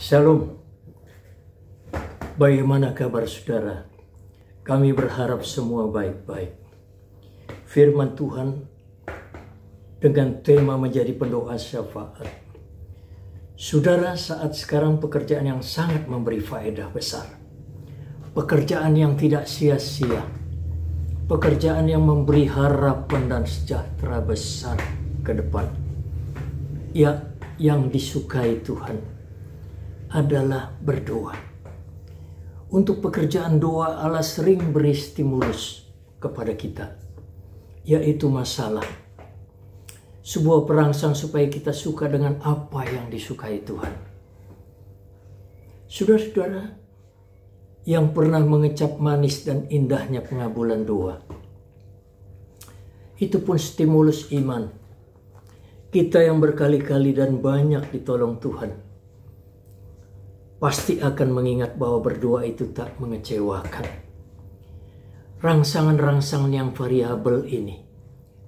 Shalom. Bagaimana kabar saudara? Kami berharap semua baik-baik. Firman Tuhan dengan tema menjadi pendoa syafaat. Saudara, saat sekarang pekerjaan yang sangat memberi faedah besar. Pekerjaan yang tidak sia-sia. Pekerjaan yang memberi harapan dan sejahtera besar ke depan. Ya, yang disukai Tuhan adalah berdoa. Untuk pekerjaan doa, Allah sering beri stimulus kepada kita, yaitu masalah. Sebuah perangsang supaya kita suka dengan apa yang disukai Tuhan. Saudara-saudara yang pernah mengecap manis dan indahnya pengabulan doa, itu pun stimulus iman. Kita yang berkali-kali dan banyak ditolong Tuhan, pasti akan mengingat bahwa berdoa itu tak mengecewakan. Rangsangan-rangsangan yang variabel ini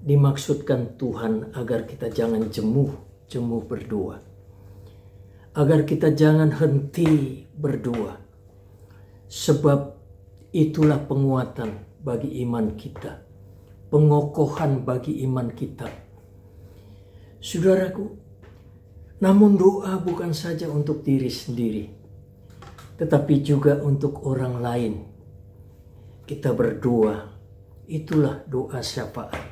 dimaksudkan Tuhan agar kita jangan jemuh berdoa. Agar kita jangan henti berdoa. Sebab itulah penguatan bagi iman kita. Pengokohan bagi iman kita. Saudaraku, namun doa bukan saja untuk diri sendiri, tetapi juga untuk orang lain. Kita berdoa, itulah doa syafaat.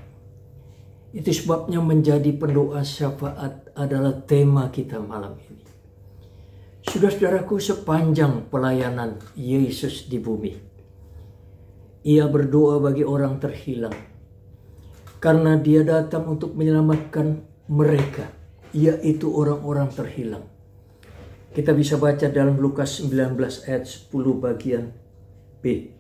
Itu sebabnya menjadi pendoa syafaat adalah tema kita malam ini. Saudara-saudaraku, sepanjang pelayanan Yesus di bumi, Ia berdoa bagi orang terhilang. Karena Dia datang untuk menyelamatkan mereka, yaitu orang-orang terhilang. Kita bisa baca dalam Lukas 19 ayat 10 bagian B.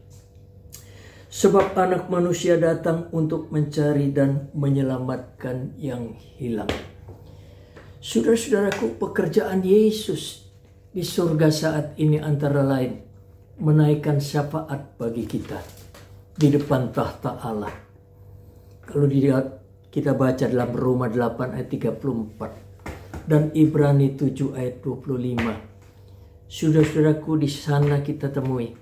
Sebab anak manusia datang untuk mencari dan menyelamatkan yang hilang. Saudara-saudaraku, pekerjaan Yesus di surga saat ini antara lain menaikkan syafaat bagi kita di depan tahta Allah. Kalau kita baca dalam Roma 8 ayat 34. Dan Ibrani 7 ayat 25. Saudara-saudaraku, di sana kita temui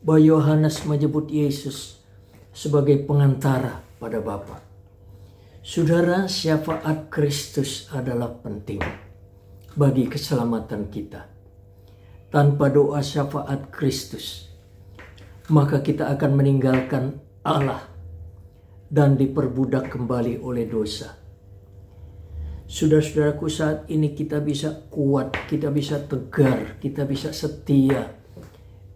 bahwa Yohanes menyebut Yesus sebagai pengantara pada Bapa. Saudara, syafaat Kristus adalah penting bagi keselamatan kita. Tanpa doa syafaat Kristus, maka kita akan meninggalkan Allah dan diperbudak kembali oleh dosa. Saudara-saudaraku, saat ini kita bisa kuat, kita bisa tegar, kita bisa setia,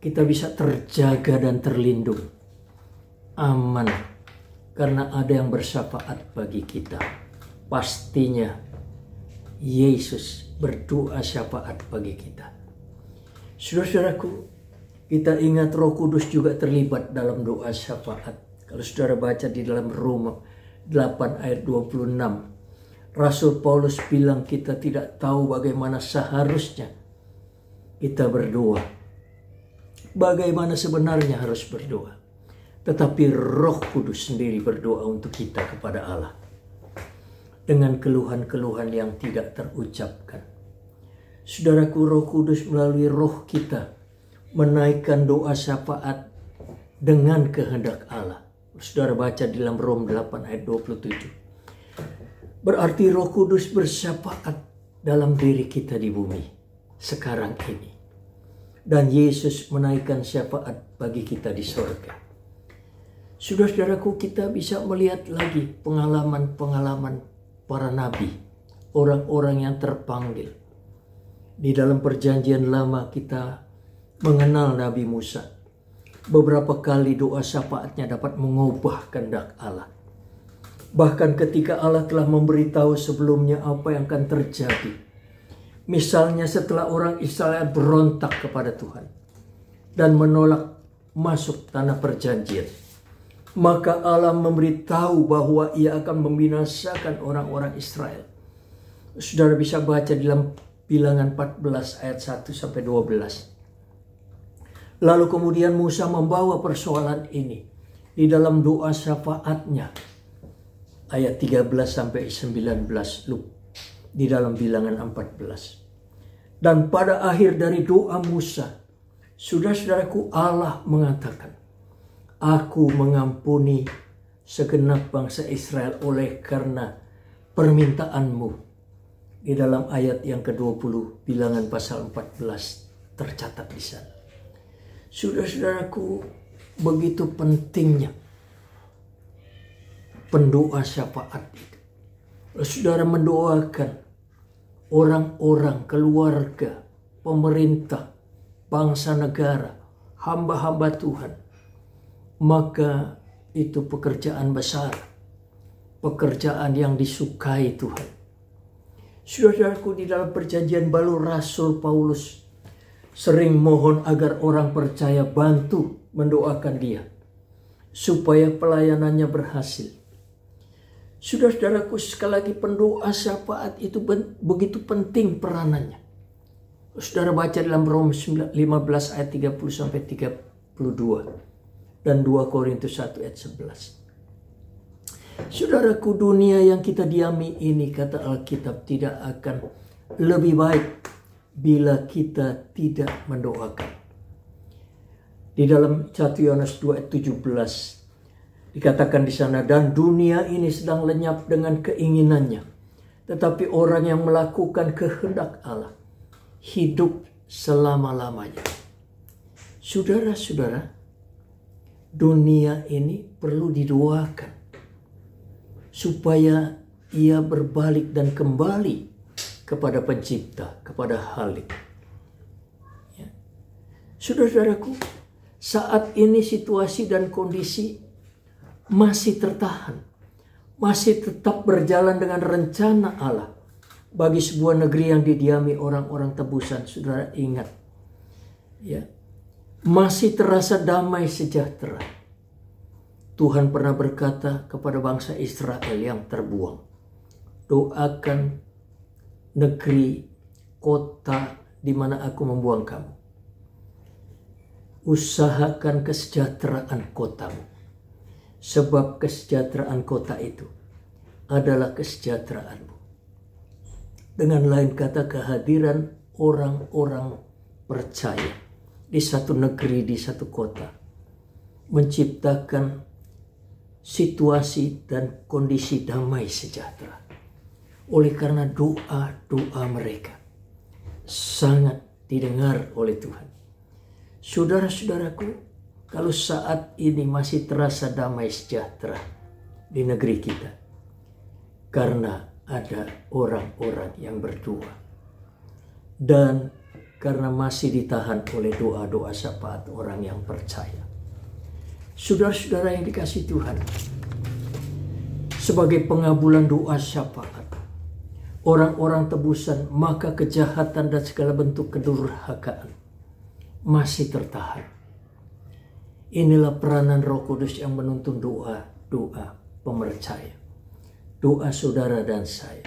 kita bisa terjaga dan terlindung. Aman, karena ada yang bersyafaat bagi kita. Pastinya Yesus berdoa syafaat bagi kita. Saudara-saudaraku, kita ingat Roh Kudus juga terlibat dalam doa syafaat. Kalau saudara baca di dalam Roma 8 ayat 26. Rasul Paulus bilang kita tidak tahu bagaimana seharusnya kita berdoa. Bagaimana sebenarnya harus berdoa. Tetapi Roh Kudus sendiri berdoa untuk kita kepada Allah. Dengan keluhan-keluhan yang tidak terucapkan. Saudaraku, Roh Kudus melalui roh kita menaikkan doa syafaat dengan kehendak Allah. Saudara baca di dalam Roma 8 ayat 27. Berarti Roh Kudus bersyafaat dalam diri kita di bumi sekarang ini. Dan Yesus menaikkan syafaat bagi kita di surga. Saudara-saudaraku, kita bisa melihat lagi pengalaman-pengalaman para nabi. Orang-orang yang terpanggil. Di dalam perjanjian lama kita mengenal Nabi Musa. Beberapa kali doa syafaatnya dapat mengubah kehendak Allah. Bahkan ketika Allah telah memberitahu sebelumnya apa yang akan terjadi. Misalnya setelah orang Israel berontak kepada Tuhan dan menolak masuk tanah perjanjian. Maka Allah memberitahu bahwa Ia akan membinasakan orang-orang Israel. Saudara bisa baca di dalam Bilangan 14 ayat 1 sampai 12. Lalu kemudian Musa membawa persoalan ini di dalam doa syafaatnya. Ayat 13 sampai 19 di dalam Bilangan 14. Dan pada akhir dari doa Musa, saudara-saudaraku, Allah mengatakan, aku mengampuni segenap bangsa Israel oleh karena permintaanmu. Di dalam ayat yang ke-20, Bilangan pasal 14 tercatat di sana. Saudara-saudaraku, begitu pentingnya pendoa syafaat itu. Saudara mendoakan orang-orang, keluarga, pemerintah, bangsa negara, hamba-hamba Tuhan, maka itu pekerjaan besar, pekerjaan yang disukai Tuhan. Saudaraku, di dalam perjanjian baru Rasul Paulus sering mohon agar orang percaya bantu mendoakan dia supaya pelayanannya berhasil. Saudara-saudaraku, sekali lagi pendoa syafaat itu begitu penting peranannya. Saudara baca dalam Roma 15 ayat 30 sampai 32 dan 2 Korintus 1 ayat 11. Saudaraku, dunia yang kita diami ini, kata Alkitab, tidak akan lebih baik bila kita tidak mendoakan. Di dalam 1 Yohanes 2 ayat 17 dikatakan di sana, dan dunia ini sedang lenyap dengan keinginannya, tetapi orang yang melakukan kehendak Allah hidup selama-lamanya. Saudara-saudara, dunia ini perlu didoakan supaya ia berbalik dan kembali kepada Pencipta, kepada Khalik. Ya. Saudara-saudaraku, saat ini situasi dan kondisi masih tertahan, masih tetap berjalan dengan rencana Allah bagi sebuah negeri yang didiami orang-orang tebusan. Saudara ingat, ya, masih terasa damai sejahtera. Tuhan pernah berkata kepada bangsa Israel yang terbuang, doakan negeri, kota di mana aku membuang kamu. Usahakan kesejahteraan kotamu. Sebab kesejahteraan kota itu adalah kesejahteraanmu. Dengan lain kata, kehadiran orang-orang percaya di satu negeri, di satu kota, menciptakan situasi dan kondisi damai sejahtera. Oleh karena doa-doa mereka sangat didengar oleh Tuhan. Saudara-saudaraku, kalau saat ini masih terasa damai sejahtera di negeri kita, karena ada orang-orang yang berdoa, dan karena masih ditahan oleh doa-doa syafaat orang yang percaya. Saudara-saudara yang dikasihi Tuhan, sebagai pengabulan doa syafaat orang-orang tebusan, maka kejahatan dan segala bentuk kedurhakaan masih tertahan. Inilah peranan Roh Kudus yang menuntun doa pemercaya, doa saudara dan saya.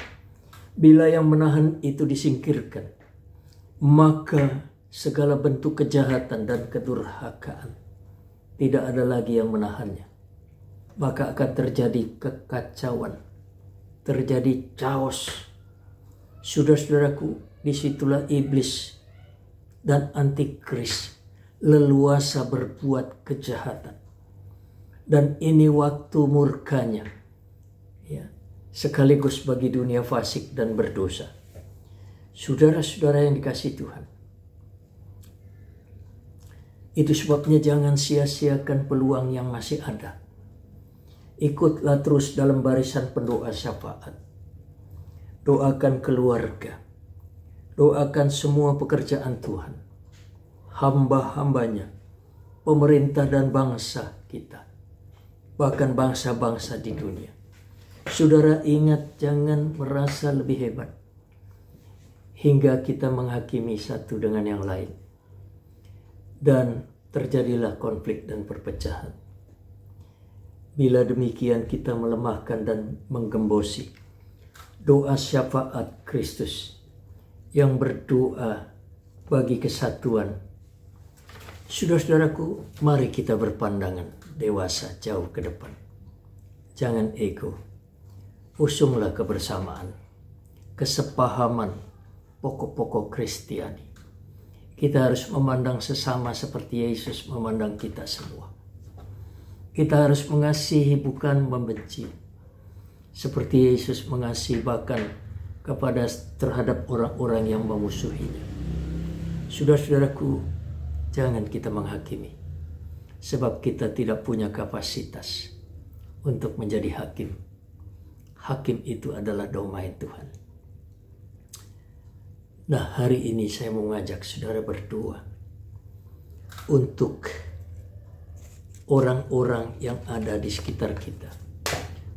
Bila yang menahan itu disingkirkan, maka segala bentuk kejahatan dan kedurhakaan tidak ada lagi yang menahannya. Maka akan terjadi kekacauan, terjadi chaos. Saudara-saudaraku, disitulah iblis dan antikris leluasa berbuat kejahatan. Dan ini waktu murkanya, ya, sekaligus bagi dunia fasik dan berdosa. Saudara-saudara yang dikasihi Tuhan, itu sebabnya jangan sia-siakan peluang yang masih ada. Ikutlah terus dalam barisan pendoa syafaat. Doakan keluarga, doakan semua pekerjaan Tuhan, hamba-hambanya, pemerintah dan bangsa kita, bahkan bangsa-bangsa di dunia. Saudara ingat, jangan merasa lebih hebat hingga kita menghakimi satu dengan yang lain, dan terjadilah konflik dan perpecahan. Bila demikian, kita melemahkan dan menggembosi doa syafaat Kristus yang berdoa bagi kesatuan. Saudara-saudaraku, mari kita berpandangan dewasa jauh ke depan. Jangan ego. Usunglah kebersamaan, kesepahaman pokok-pokok Kristiani. Kita harus memandang sesama seperti Yesus memandang kita semua. Kita harus mengasihi bukan membenci. Seperti Yesus mengasihi bahkan terhadap orang-orang yang memusuhinya. Saudara-saudaraku, jangan kita menghakimi. Sebab kita tidak punya kapasitas untuk menjadi hakim. Hakim itu adalah domain Tuhan. Nah, hari ini saya mau ngajak saudara berdoa untuk orang-orang yang ada di sekitar kita,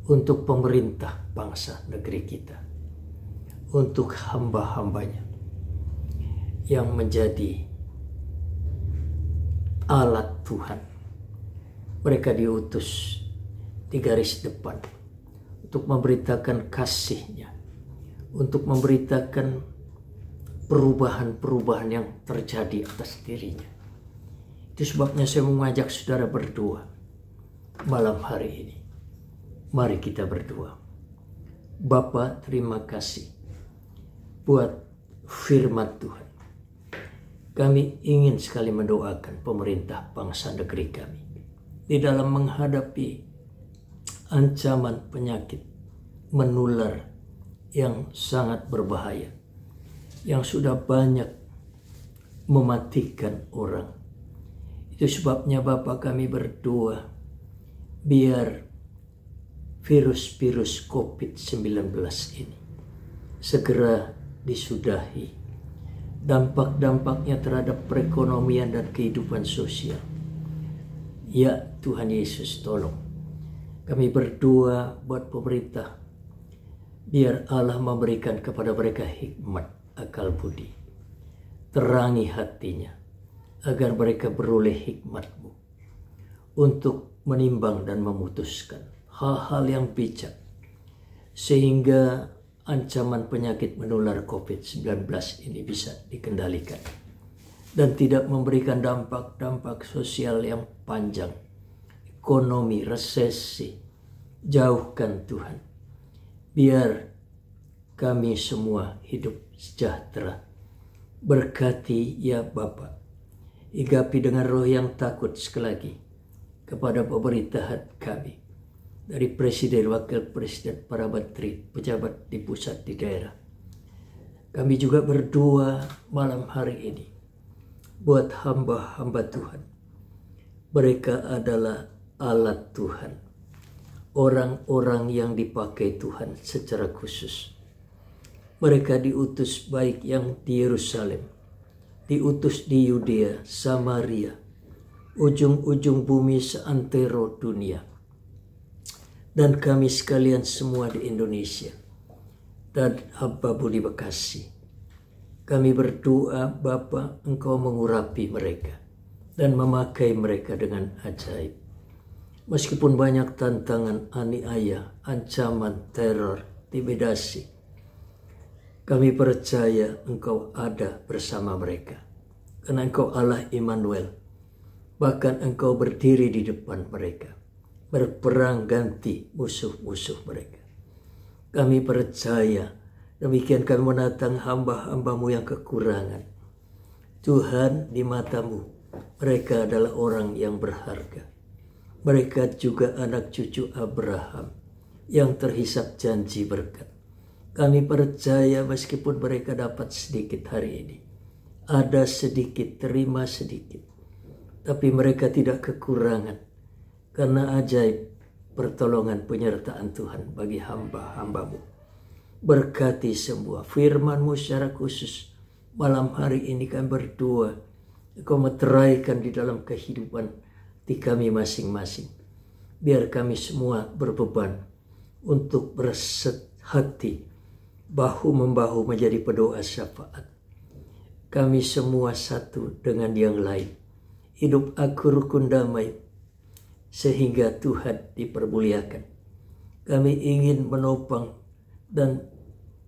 untuk pemerintah bangsa negeri kita, untuk hamba-hambanya yang menjadi alat Tuhan. Mereka diutus di garis depan untuk memberitakan kasih-Nya, untuk memberitakan perubahan-perubahan yang terjadi atas dirinya. Itu sebabnya saya mengajak saudara berdoa malam hari ini. Mari kita berdoa. Bapa, terima kasih buat firman Tuhan. Kami ingin sekali mendoakan pemerintah bangsa negeri kami di dalam menghadapi ancaman penyakit menular yang sangat berbahaya, yang sudah banyak mematikan orang. Itu sebabnya Bapa, kami berdoa biar virus-virus COVID-19 ini segera disudahi. Dampak-dampaknya terhadap perekonomian dan kehidupan sosial. Ya Tuhan Yesus, tolong. Kami berdoa buat pemerintah, biar Allah memberikan kepada mereka hikmat, akal budi. Terangi hatinya, agar mereka beroleh hikmat-Mu untuk menimbang dan memutuskan hal-hal yang bijak, sehingga ancaman penyakit menular COVID-19 ini bisa dikendalikan dan tidak memberikan dampak-dampak sosial yang panjang, ekonomi, resesi. Jauhkan Tuhan, biar kami semua hidup sejahtera. Berkati ya Bapa, higapi dengan roh yang takut sekali lagi kepada pemerintahan kami, dari presiden, wakil presiden, para menteri, pejabat di pusat, di daerah. Kami juga berdoa malam hari ini buat hamba-hamba Tuhan. Mereka adalah alat Tuhan, orang-orang yang dipakai Tuhan secara khusus. Mereka diutus baik yang di Yerusalem, diutus di Yudea, Samaria, ujung-ujung bumi seantero dunia, dan kami sekalian semua di Indonesia dan hamba-Mu di Bekasi. Kami berdoa Bapa, Engkau mengurapi mereka dan memakai mereka dengan ajaib. Meskipun banyak tantangan, aniaya, ancaman, teror, intimidasi, kami percaya Engkau ada bersama mereka. Karena Engkau Allah Immanuel. Bahkan Engkau berdiri di depan mereka, berperang ganti musuh-musuh mereka. Kami percaya, demikian kami menatang hamba-hamba-Mu yang kekurangan. Tuhan, di mata-Mu, mereka adalah orang yang berharga. Mereka juga anak cucu Abraham yang terhisap janji berkat. Kami percaya meskipun mereka dapat sedikit hari ini, ada sedikit, terima sedikit, tapi mereka tidak kekurangan karena ajaib pertolongan penyertaan Tuhan bagi hamba-hamba-Mu. Berkati semua firman-Mu secara khusus. Malam hari ini kami berdoa, Engkau meteraikan di dalam kehidupan di kami masing-masing. Biar kami semua berbeban untuk bersehati, bahu-membahu menjadi pendoa syafaat. Kami semua satu dengan yang lain. Hidup aku rukun damai, sehingga Tuhan dipermuliakan. Kami ingin menopang dan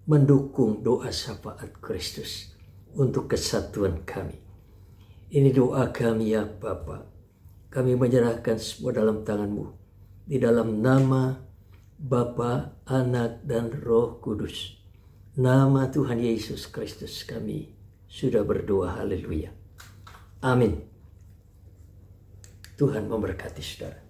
mendukung doa syafaat Kristus untuk kesatuan kami. Ini doa kami ya Bapa. Kami menyerahkan semua dalam tangan-Mu. Di dalam nama Bapa, Anak, dan Roh Kudus. nama Tuhan Yesus Kristus kami sudah berdoa. Haleluya. Amin. Tuhan memberkati saudara.